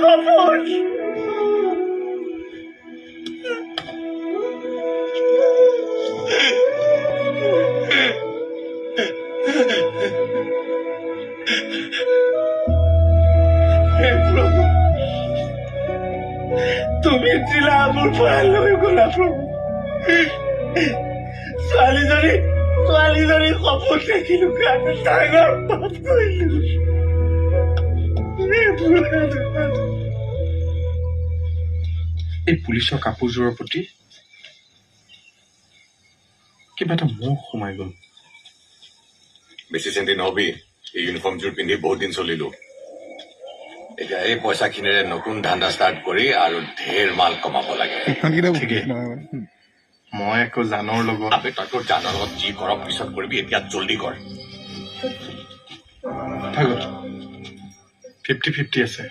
সপোন হে প্ৰভু তুমি দিলা মোৰ পৰা লৈ গলা প্ৰভু ছোৱালীজনী সপোন দেখিলো কাৰণে ডাঙৰ পাপ কৰিলো এই পুলিচৰ কাপোৰযোৰৰ প্ৰতি কিবা এটা মোহ সোমাই গ'ল। বেছি চিন্তি নহবি এই ইউনিফৰ্মযোৰ পিন্ধি বহুত দিন চলিলো এতিয়া এই পইচাখিনিৰে নতুন ধান্দা ষ্টাৰ্ট কৰি আৰু ঢেৰ মাল কমাব লাগে ঠিকেই মই আকৌ জানৰ লগত আবে তই তোৰ জানৰ লগত যি কৰ পিছত কৰিবি এতিয়া জল্দি কৰ কথা গ'ল 50-50 আছে